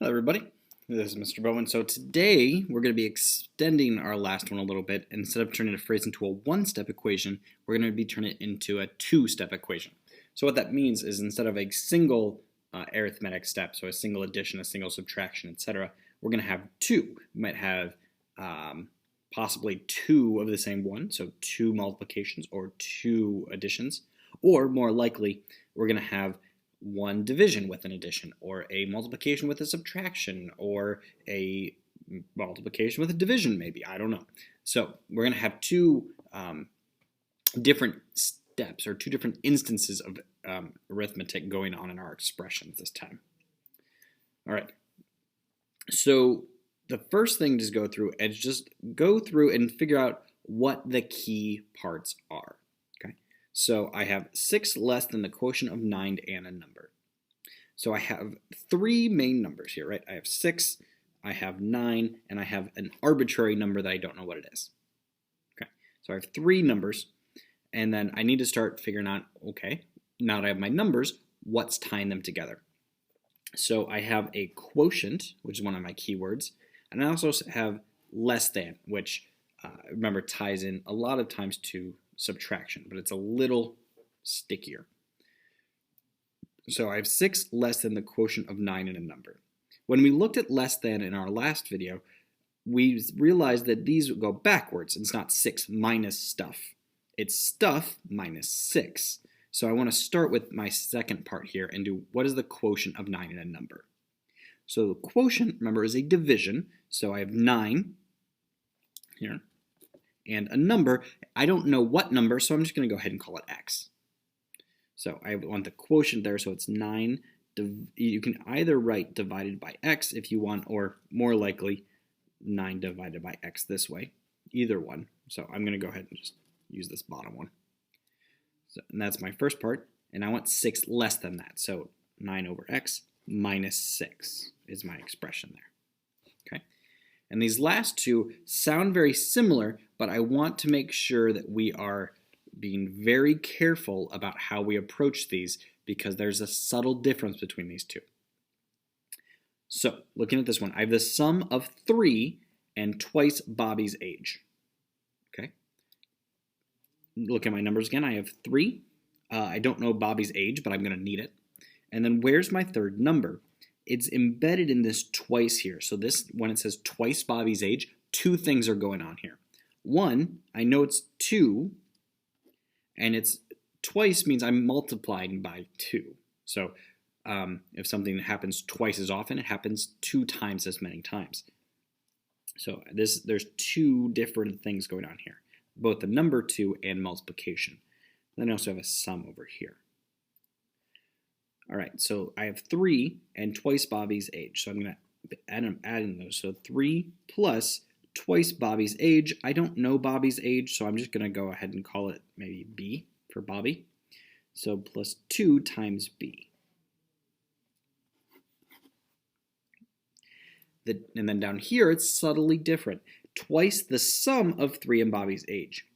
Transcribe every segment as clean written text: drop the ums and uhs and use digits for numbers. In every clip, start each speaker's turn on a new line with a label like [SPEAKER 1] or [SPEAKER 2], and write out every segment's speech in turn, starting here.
[SPEAKER 1] Hello everybody, this is Mr. Bowen. So today we're going to be extending our last one a little bit. Instead of turning a phrase into a one-step equation, we're going to be turning it into a two-step equation. So what that means is instead of a single arithmetic step, so a single addition, a single subtraction, etc., we're going to have two. We might have possibly two of the same one, so two multiplications or two additions, or more likely we're going to have one division with an addition, or a multiplication with a subtraction, or a multiplication with a division, maybe. I don't know. So we're going to have two different steps or two different instances of arithmetic going on in our expressions this time. All right. So the first thing to go through is just go through and figure out what the key parts are. So I have 6 less than the quotient of 9 and a number. So I have three main numbers here, right? I have 6, I have 9, and I have an arbitrary number that I don't know what it is. Okay, so I have three numbers, and then I need to start figuring out, okay, now that I have my numbers, what's tying them together? So I have a quotient, which is one of my keywords, and I also have less than, which remember ties in a lot of times to subtraction, but it's a little stickier. So I have 6 less than the quotient of 9 in a number. When we looked at less than in our last video, we realized that these would go backwards. It's not 6 minus stuff. It's stuff minus 6. So I want to start with my second part here and do what is the quotient of 9 in a number. So the quotient, remember, is a division. So I have 9 here. And a number, I don't know what number, so I'm just going to go ahead and call it x. So I want the quotient there, so it's 9. You can either write divided by x if you want, or more likely 9 divided by x this way. Either one. So I'm going to go ahead and just use this bottom one. So, and that's my first part, and I want 6 less than that. So 9 over x minus 6 is my expression there. Okay. And these last two sound very similar, but I want to make sure that we are being very careful about how we approach these because there's a subtle difference between these two. So, looking at this one, I have the sum of 3 and twice Bobby's age. Okay. Look at my numbers again. I have 3. I don't know Bobby's age, but I'm going to need it. And then where's my third number? It's embedded in this twice here. So this, when it says twice Bobby's age, two things are going on here. One, I know it's 2, and it's twice means I'm multiplying by 2. So if something happens twice as often, it happens 2 times as many times. So there's two different things going on here, both the number 2 and multiplication. Then I also have a sum over here. All right, so I have 3 and twice Bobby's age. So I'm going to add in those. So 3 plus twice Bobby's age. I don't know Bobby's age, so I'm just going to go ahead and call it maybe B for Bobby. So plus 2 times B. And then down here, it's subtly different. Twice the sum of 3 and Bobby's age.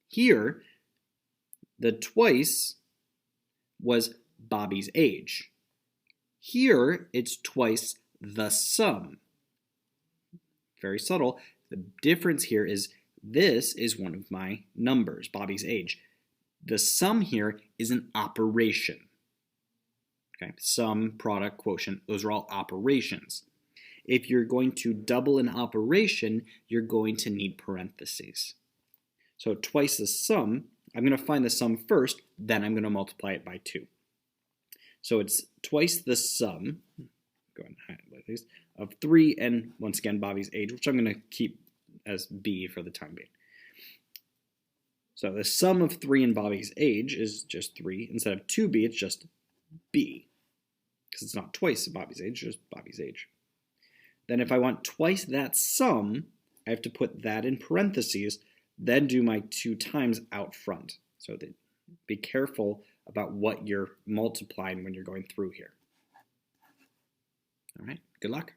[SPEAKER 1] Here, the twice was Bobby's age. Here, it's twice the sum. Very subtle. The difference here is this is one of my numbers, Bobby's age. The sum here is an operation. Okay, sum, product, quotient, those are all operations. If you're going to double an operation, you're going to need parentheses. So twice the sum, I'm going to find the sum first, then I'm going to multiply it by 2. So it's twice the sum, go ahead and highlight these, of 3 and, once again, Bobby's age, which I'm going to keep as B for the time being. So the sum of 3 and Bobby's age is just 3. Instead of 2B, it's just B, because it's not twice Bobby's age, just Bobby's age. Then if I want twice that sum, I have to put that in parentheses, then do my 2 times out front. So be careful about what you're multiplying when you're going through here. All right, good luck.